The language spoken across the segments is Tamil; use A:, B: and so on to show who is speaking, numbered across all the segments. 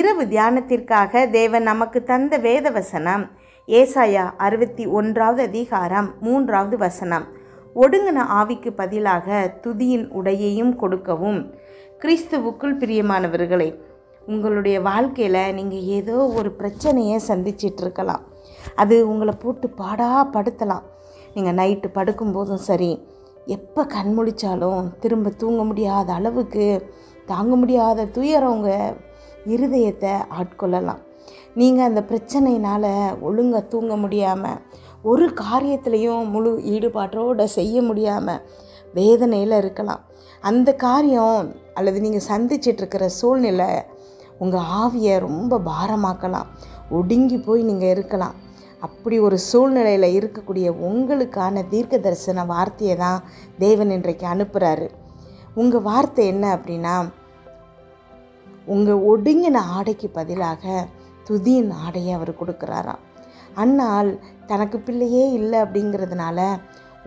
A: இரவு தியானத்திற்காக தேவன் நமக்கு தந்த வேத வசனம் ஏசாயா 61வது அதிகாரம் 3வது வசனம். ஒடுங்கின ஆவிக்கு பதிலாக துதியின் உடையையும் கொடுக்கவும். கிறிஸ்துவுக்குள் பிரியமானவர்களே, உங்களுடைய வாழ்க்கையில் நீங்கள் ஏதோ ஒரு பிரச்சனையை சந்திச்சிட்ருக்கலாம். அது உங்களை போட்டு பாடாப்படுத்தலாம். நீங்கள் நைட்டு படுக்கும்போதும் சரி, எப்போ கண்முழிச்சாலும் திரும்ப தூங்க முடியாத அளவுக்கு தாங்க முடியாத துயரம் உங்கள் இருதயத்தை ஆட்கொள்ளலாம். நீங்கள் அந்த பிரச்சனையினால் ஒழுங்காக தூங்க முடியாமல், ஒரு காரியத்திலையும் முழு ஈடுபாட்டோடு செய்ய முடியாமல் வேதனையில் இருக்கலாம். அந்த காரியம் அல்லது நீங்கள் சந்திச்சிட்ருக்கிற சூழ்நிலை உங்கள் ஆவியை ரொம்ப பாரமாக்கலாம். ஒடுங்கி போய் நீங்கள் இருக்கலாம். அப்படி ஒரு சூழ்நிலையில் இருக்கக்கூடிய உங்களுக்கான தீர்க்க தரிசன வார்த்தையை தான் தேவன் இன்றைக்கு அனுப்புகிறாரு. உங்கள் வார்த்தை என்ன அப்படின்னா, உங்கள் ஒடுங்கின ஆடைக்கு பதிலாக துதியின் ஆடையை அவர் கொடுக்குறாராம். அன்னால் தனக்கு பிள்ளையே இல்லை அப்படிங்கிறதுனால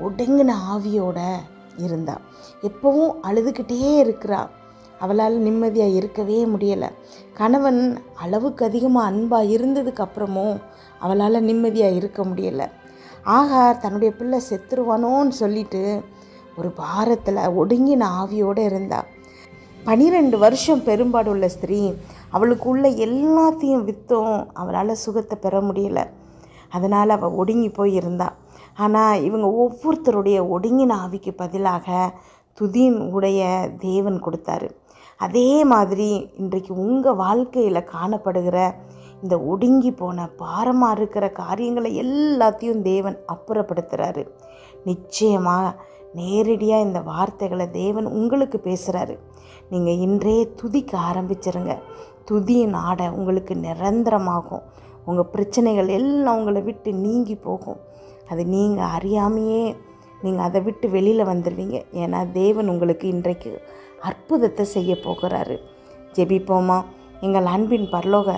A: ஒடுங்கின ஆவியோட இருந்தா, எப்பவும் அழுதுகிட்டே இருக்கிறா. அவளால் நிம்மதியாக இருக்கவே முடியலை. கணவன் அளவுக்கு அதிகமாக அன்பாக இருந்ததுக்கப்புறமும் அவளால் நிம்மதியாக இருக்க முடியலை. ஆகார் தன்னுடைய பிள்ளை செத்துருவானோன்னு சொல்லிட்டு ஒரு பாரத்தில் ஒடுங்கின ஆவியோடு இருந்தா. 12 வருஷம் பெரும்பாடுள்ள ஸ்திரீ அவளுக்குள்ள எல்லாத்தையும் விற்றும் அவளால் சுகத்தை பெற முடியலை. அதனால் அவள் ஒடுங்கி போய் இருந்தா. ஆனால் இவங்க ஒவ்வொருத்தருடைய ஒடுங்கின ஆவிக்கு பதிலாக துதியின் உடைய தேவன் கொடுத்தாரு. அதே மாதிரி இன்றைக்கு உங்கள் வாழ்க்கையில் காணப்படுகிற இந்த ஒடுங்கி போன பாரமாக இருக்கிற காரியங்களை எல்லாத்தையும் தேவன் அப்புறப்படுத்துகிறாரு. நிச்சயமாக நேரடியாக இந்த வார்த்தைகளை தேவன் உங்களுக்கு பேசுகிறாரு. நீங்கள் இன்றே துதிக்க ஆரம்பிச்சிருங்க. துதியின் ஆடை உங்களுக்கு நிரந்தரமாகும். உங்கள் பிரச்சனைகள் எல்லாம் உங்களை விட்டு நீங்கி போகும். அது நீங்கள் அறியாமையே நீங்கள் அதை விட்டு வெளியில் வந்துடுவீங்க. ஏன்னா தேவன் உங்களுக்கு இன்றைக்கு அற்புதத்தை செய்ய போகிறாரு. ஜெபிப்போமா? எங்கள் அன்பின் பரலோக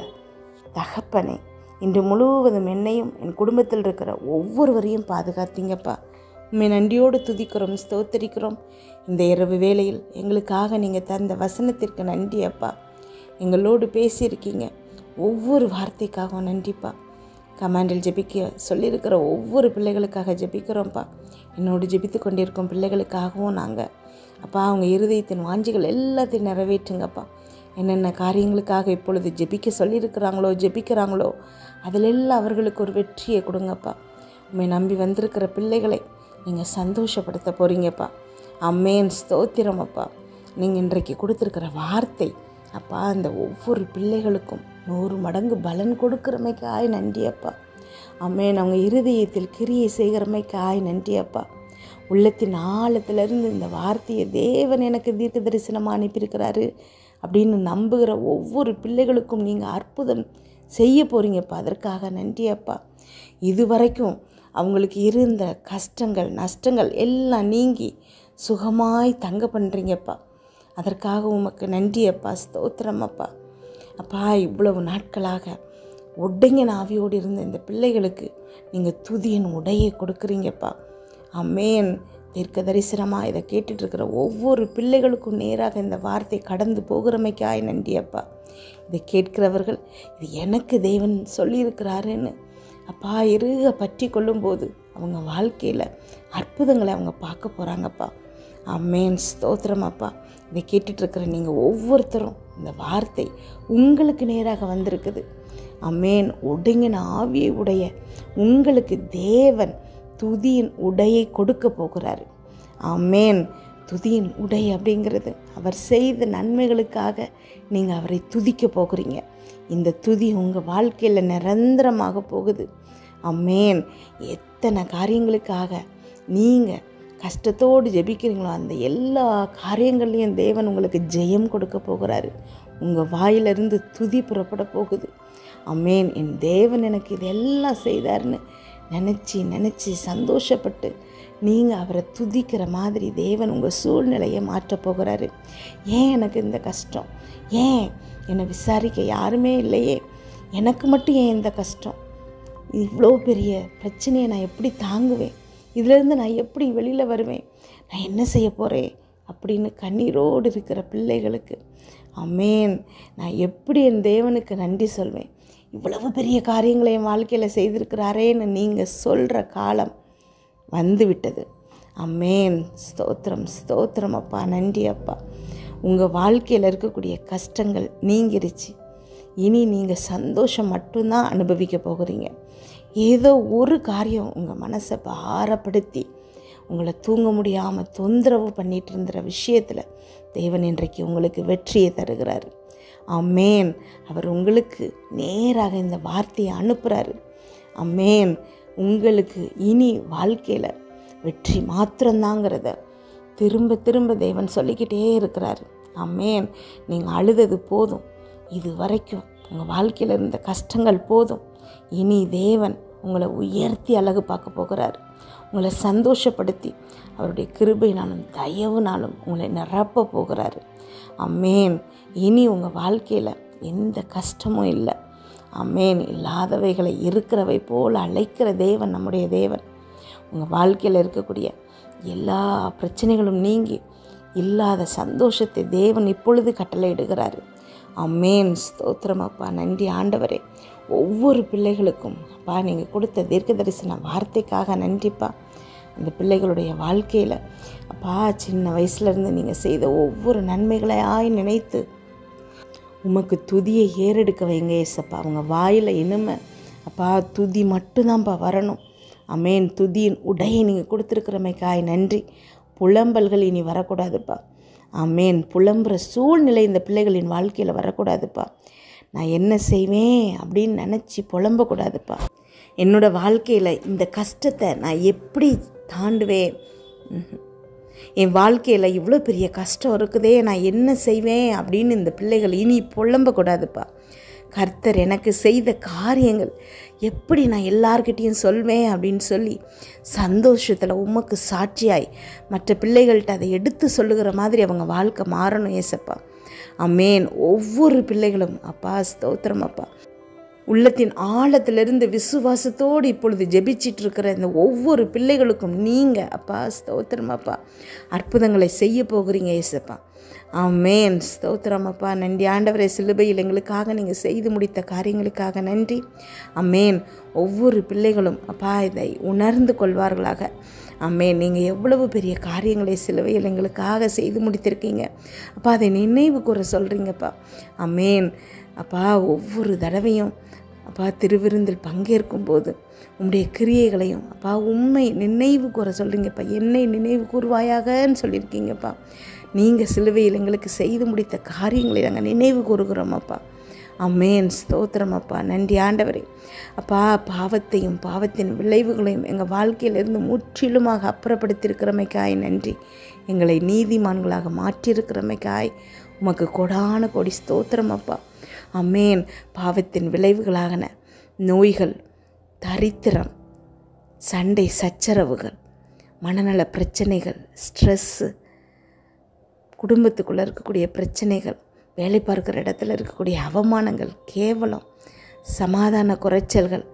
A: தகப்பனே, இன்று முழுவதும் என்னையும் என் குடும்பத்தில் இருக்கிற ஒவ்வொருவரையும் பாதுகாத்தீங்கப்பா. உண்மை நன்றியோடு துதிக்கிறோம், ஸ்தோத்தரிக்கிறோம். இந்த இரவு வேளையில் எங்களுக்காக நீங்கள் தந்த வசனத்திற்கு நன்றி அப்பா. எங்களோடு பேசியிருக்கீங்க. ஒவ்வொரு வார்த்தைக்காகவும் நன்றிப்பா. கமாண்டில் ஜெபிக்க சொல்லியிருக்கிற ஒவ்வொரு பிள்ளைகளுக்காக ஜெபிக்கிறோம்ப்பா. என்னோடு ஜெபித்து கொண்டிருக்கும் பிள்ளைகளுக்காகவும் நாங்கள் அப்பா, அவங்க இருதயத்தின் வாஞ்சிகள் எல்லாத்தையும் நிறைவேற்றுங்கப்பா. என்னென்ன காரியங்களுக்காக இப்பொழுது ஜெபிக்க சொல்லியிருக்கிறாங்களோ ஜெபிக்கிறாங்களோ அதிலெல்லாம் அவர்களுக்கு ஒரு வெற்றியை கொடுங்கப்பா. உண்மை நம்பி வந்திருக்கிற பிள்ளைகளை நீங்கள் சந்தோஷப்படுத்த போகிறீங்கப்பா. அம்மேன், ஸ்தோத்திரம் அப்பா. நீங்கள் இன்றைக்கு கொடுத்துருக்கிற வார்த்தை அப்பா, அந்த ஒவ்வொரு பிள்ளைகளுக்கும் 100 மடங்கு பலன் கொடுக்குறமைக்காய் நன்றி அப்பா. அம்மேன், அவங்க இருதயத்தில் கிரியை செய்கிறமைக்காய் நன்றி அப்பா. உள்ளத்தின் ஆழத்திலிருந்து இந்த வார்த்தையை தேவன் எனக்கு தீர்க்க தரிசனமாக அனுப்பியிருக்கிறாரு அப்படின்னு நம்புகிற ஒவ்வொரு பிள்ளைகளுக்கும் நீங்கள் அற்புதம் செய்ய போகிறீங்கப்பா. அதற்காக நன்றி அப்பா. இதுவரைக்கும் அவங்களுக்கு இருந்த கஷ்டங்கள் நஷ்டங்கள் எல்லாம் நீங்கி சுகமாய் தங்க பண்ணுறீங்கப்பா. அதற்காக உமக்கு நன்றி அப்பா, ஸ்தோத்திரம் அப்பா. அப்பா, இவ்வளவு நாட்களாக ஒடுங்கின ஆவியோடு இருந்த இந்த பிள்ளைகளுக்கு நீங்கள் துதியின் உடையை கொடுக்குறீங்கப்பா. அம்மேன், தீர்க்க தரிசனமாக இதை கேட்டுட்ருக்கிற ஒவ்வொரு பிள்ளைகளுக்கும் நேராக இந்த வார்த்தை கடந்து போகிறமைக்காய் நன்றி அப்பா. இதை கேட்கிறவர்கள் இது எனக்கு தேவன் சொல்லியிருக்கிறாருன்னு அப்பா இறுக பற்றி கொள்ளும்போது அவங்க வாழ்க்கையில் அற்புதங்களை அவங்க பார்க்க போகிறாங்கப்பா. அம்மேன், ஸ்தோத்திரம் அப்பா. இதை கேட்டுட்ருக்கிற நீங்கள் ஒவ்வொருத்தரும் இந்த வார்த்தை உங்களுக்கு நேராக வந்திருக்குது. அம்மேன், ஒடுங்கின ஆவியை உடைய உங்களுக்கு தேவன் துதியின் உடையை கொடுக்க போகிறாரு. ஆமேன். துதியின் உடை அப்படிங்கிறது அவர் செய்த நன்மைகளுக்காக நீங்கள் அவரை துதிக்க போகிறீங்க. இந்த துதி உங்கள் வாழ்க்கையில் நிரந்தரமாக போகுது. ஆமேன். எத்தனை காரியங்களுக்காக நீங்கள் கஷ்டத்தோடு ஜெபிக்கிறீங்களோ அந்த எல்லா காரியங்கள்லையும் தேவன் உங்களுக்கு ஜெயம் கொடுக்க போகிறாரு. உங்கள் வாயிலிருந்து துதி புறப்பட போகுது. ஆமேன். என் தேவன் எனக்கு இதெல்லாம் செய்தார்னு நினச்சி சந்தோஷப்பட்டு நீங்கள் அவரை துதிக்கிற மாதிரி தேவன் உங்கள் சூழ்நிலையை மாற்றப் போகிறாரு. ஏன் எனக்கு இந்த கஷ்டம்? ஏன் என்னை விசாரிக்க யாருமே இல்லையே? எனக்கு மட்டும் ஏன் இந்த கஷ்டம்? இவ்வளோ பெரிய பிரச்சனையை நான் எப்படி தாங்குவேன்? இதிலேருந்து நான் எப்படி வெளியில் வருவேன்? நான் என்ன செய்ய போகிறேன் அப்படின்னு கண்ணீரோடு இருக்கிற பிள்ளைகளுக்கு ஆமென். நான் எப்படி என் தேவனுக்கு நன்றி சொல்வேன், இவ்வளவு பெரிய காரியங்களை என் வாழ்க்கையில் செய்திருக்கிறாரேன்னு நீங்கள் சொல்கிற காலம் வந்து விட்டது. ஆமென். ஸ்தோத்திரம் ஸ்தோத்திரம் அப்பா, நன்றி அப்பா. உங்கள் வாழ்க்கையில் இருக்கக்கூடிய கஷ்டங்கள் நீங்கிருச்சு. இனி நீங்கள் சந்தோஷம் மட்டும்தான் அனுபவிக்க போகிறீங்க. ஏதோ ஒரு காரியம் உங்கள் மனசை பாரப்படுத்தி உங்களை தூங்க முடியாமல் தொந்தரவு பண்ணிகிட்டு இருந்த விஷயத்தில் தேவன் இன்றைக்கு உங்களுக்கு வெற்றியை தருகிறார். ஆமென். அவர் உங்களுக்கு நேராக இந்த வார்த்தையை அனுப்புகிறாரு. ஆமென். உங்களுக்கு இனி வாழ்க்கையில் வெற்றி மாத்திரம்தாங்கிறத திரும்ப திரும்ப தேவன் சொல்லிக்கிட்டே இருக்கிறாரு. ஆமென். நீங்கள் அழுதது போதும், இது வரைக்கும் உங்கள் வாழ்க்கையில் இருந்த கஷ்டங்கள் போதும். இனி தேவன் உங்களை உயர்த்தி அழகு பார்க்க போகிறார். உங்களை சந்தோஷப்படுத்தி அவருடைய கிருபையினாலும் தயவுனாலும் உங்களை நிரப்ப போகிறாரு. ஆமென். இனி உங்கள் வாழ்க்கையில் எந்த கஷ்டமும் இல்லை. ஆமென். இல்லாதவைகளை இருக்கிறவை போல் அழைக்கிற தேவன் நம்முடைய தேவன். உங்கள் வாழ்க்கையில் இருக்கக்கூடிய எல்லா பிரச்சனைகளும் நீங்கி இல்லாத சந்தோஷத்தை தேவன் இப்பொழுது கட்டளையிடுகிறாரு. ஆமென். ஸ்தோத்திரம் அப்பா, நன்றி ஆண்டவரே. ஒவ்வொரு பிள்ளைகளுக்கும் அப்பா நீங்கள் கொடுத்த தீர்க்க தரிசன வார்த்தைக்காக நன்றிப்பா. அந்த பிள்ளைகளுடைய வாழ்க்கையில் அப்பா சின்ன வயசுலேருந்து நீங்கள் செய்த ஒவ்வொரு நன்மைகளையாய் நினைத்து உமக்கு துதியை ஏறெடுக்க வைங்க ஏசப்பா. அவங்க வாயில் இனிமை அப்பா துதி மட்டும்தான்ப்பா வரணும். ஆமென். துதியின் உடையை நீங்கள் கொடுத்துருக்கிறமைக்காய் நன்றி. புலம்பல்கள் இனி வரக்கூடாதுப்பா. ஆமென். புலம்புற சூழ்நிலை இந்த பிள்ளைகளின் வாழ்க்கையில் வரக்கூடாதுப்பா. நான் என்ன செய்வேன் அப்படின்னு நினச்சி புலம்பக்கூடாதுப்பா. என்னோடய வாழ்க்கையில் இந்த கஷ்டத்தை நான் எப்படி தாண்டுவேன், என் வாழ்க்கையில் இவ்வளோ பெரிய கஷ்டம் இருக்குதே, நான் என்ன செய்வேன் அப்படின்னு இந்த பிள்ளைகள் இனி புலம்பக்கூடாதுப்பா. கர்த்தர் எனக்கு செய்த காரியங்கள் எப்படி நான் எல்லார்கிட்டையும் சொல்வேன் அப்படின்னு சொல்லி சந்தோஷத்தில் உமக்கு சாட்சியாய் மற்ற பிள்ளைகள்கிட்ட அதை எடுத்து சொல்லுகிற மாதிரி அவங்க வாழ்க்கை மாறணும் ஏசப்பா. ஆமென். ஒவ்வொரு பிள்ளைகளும் அப்பா ஸ்தோத்திரம் அப்பா, உள்ளத்தின் ஆழத்திலிருந்து விசுவாசத்தோடு இப்பொழுது ஜெபிச்சிட்டு இருக்கிற இந்த ஒவ்வொரு பிள்ளைகளுக்கும் நீங்கள் அப்பா ஸ்தோத்திரம் அப்பா அற்புதங்களை செய்ய போகிறீங்க ஏசப்பா. ஆமென். ஸ்தோத்திரம் அப்பா, நன்றி ஆண்டவரே. சிலுவையில் எங்களுக்காக நீங்கள் செய்து முடித்த காரியங்களுக்காக நன்றி. ஆமென். ஒவ்வொரு பிள்ளைகளும் அப்பா இதை உணர்ந்து கொள்வார்களாக. ஆமென். நீங்கள் எவ்வளவு பெரிய காரியங்களை சிலுவையில் எங்களுக்காக செய்து முடித்திருக்கீங்க அப்பா, அதை நினைவு கூற சொல்கிறீங்கப்பா. ஆமென். அப்பா ஒவ்வொரு தடவையும் அப்பா திருவிருந்தில் பங்கேற்கும் போது உம்முடைய கிரியைகளையும் அப்பா உண்மை நினைவு கூற சொல்கிறீங்கப்பா. என்னை நினைவு கூறுவாயாகன்னு சொல்லியிருக்கீங்கப்பா. நீங்கள் சிலுவையில் எங்களுக்கு செய்து முடித்த காரியங்களை நாங்கள் நினைவு கூறுகிறோம் அப்பா. ஆமென். ஸ்தோத்திரம் அப்பா, நன்றி ஆண்டவரே. அப்பா பாவத்தையும் பாவத்தின் விளைவுகளையும் எங்கள் வாழ்க்கையிலிருந்து முற்றிலுமாக அப்புறப்படுத்தியிருக்கிறமைக்காய் நன்றி. எங்களை நீதிமான்களாக மாற்றியிருக்கிறமைக்காய் உமக்கு கொடான கொடி ஸ்தோத்திரம் அப்பா. ஆமென். பாவத்தின் விளைவுகளாகன நோய்கள், தரித்திரம், சண்டை சச்சரவுகள், மனநல பிரச்சனைகள், ஸ்ட்ரெஸ்ஸு, குடும்பத்துக்குள்ளே இருக்கக்கூடிய பிரச்சனைகள், வேலை பார்க்குற இடத்துல இருக்கக்கூடிய அவமானங்கள், கேவலம், சமாதான குறைச்சல்கள்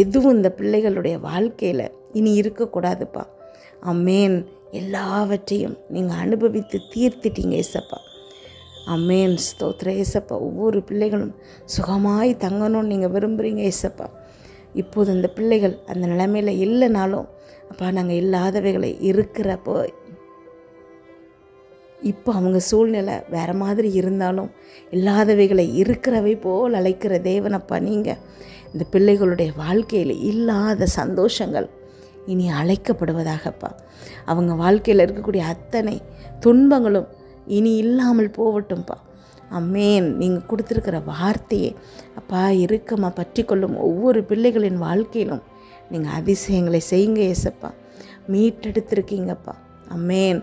A: எதுவும் இந்த பிள்ளைகளுடைய வாழ்க்கையில் இனி இருக்கக்கூடாதுப்பா. ஆமென். எல்லாவற்றையும் நீங்கள் அனுபவித்து தீர்த்திட்டீங்க ஏசப்பா. ஆமென். ஸ்தோத்திர ஏசப்பா. ஒவ்வொரு பிள்ளைகளும் சுகமாய் தங்கணும்னு நீங்கள் விரும்புகிறீங்க ஏசப்பா. இப்போது அந்த பிள்ளைகள் அந்த நிலைமையில் இல்லைனாலும் அப்பா நாங்கள் இல்லாதவைகளை இருக்கிறப்போ இப்போ அவங்க சூழ்நிலை வேறு மாதிரி இருந்தாலும் இல்லாதவைகளை இருக்கிறவை போல் அழைக்கிற தேவனப்பா நீங்கள். இந்த பிள்ளைகளுடைய வாழ்க்கையில் இல்லாத சந்தோஷங்கள் இனி அழைக்கப்படுவதாகப்பா. அவங்க வாழ்க்கையில் இருக்கக்கூடிய அத்தனை துன்பங்களும் இனி இல்லாமல் போகட்டும்ப்பா. ஆமென். நீங்கள் கொடுத்துருக்கிற வார்த்தையை அப்பா இறுக்கமாக பற்றி கொள்ளும் ஒவ்வொரு பிள்ளைகளின் வாழ்க்கையிலும் நீங்கள் அதிசயங்களை செய்யுங்க ஏசப்பா. மீட்டெடுத்திருக்கீங்கப்பா. ஆமென்.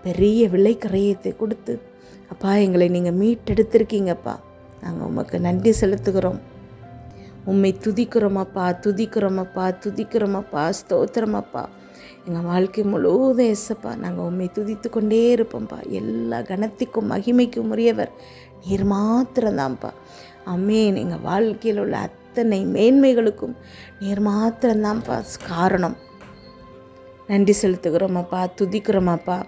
A: பெரிய விலை கரையத்தை கொடுத்து அப்பா எங்களை நீங்கள் மீட்டெடுத்திருக்கீங்கப்பா. நாங்கள் உமக்கு நன்றி செலுத்துகிறோம். உம்மை துதிக்கிறோமப்பா, துதிக்கிறோமப்பா, துதிக்கிறோமப்பா. ஸ்தோத்திரமப்பா. எங்கள் வாழ்க்கை முழுவதும் ஏசப்பா நாங்கள் உம்மை துதித்து கொண்டே இருப்போம்ப்பா. எல்லா கனத்திற்கும் மகிமைக்கும் உரியவர் நீர் மாத்திரம்தான்ப்பா. ஆமென். எங்கள் வாழ்க்கையில் உள்ள அத்தனை மேன்மைகளுக்கும் நீர் மாத்திரம்தான்ப்பா காரணம். நன்றி செலுத்துகிறோமப்பா, துதிக்கிறோமப்பா.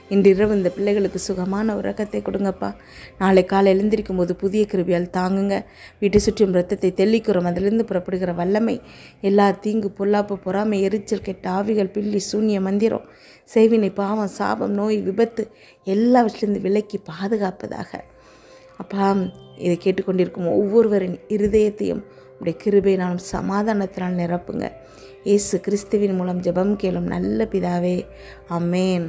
A: இன்றிரவு இந்த பிள்ளைகளுக்கு சுகமான உறக்கத்தை கொடுங்கப்பா. நாளை காலை எழுந்திருக்கும் போது புதிய கிருபையால் தாங்குங்க. வீட்டை சுற்றியும் இரத்தத்தை தெளிக்கிறோம். அதிலிருந்து புறப்படுகிற வல்லமை எல்லா தீங்கு, பொல்லாப்பு, பொறாமை, எரிச்சல், கெட்ட ஆவிகள், பில்லி, சூன்ய மந்திரம், செய்வினை, பாவம், சாபம், நோய், விபத்து எல்லாவற்றிலிருந்து விலக்கி பாதுகாப்பதாக. அப்பா, இதை கேட்டுக்கொண்டிருக்கும் ஒவ்வொருவரின் இருதயத்தையும் உடைய கிருபையினாலும் சமாதானத்தினால் நிரப்புங்க. இயேசு கிறிஸ்துவின் மூலம் ஜெபம் கேளும் நல்ல பிதாவே, ஆமென்.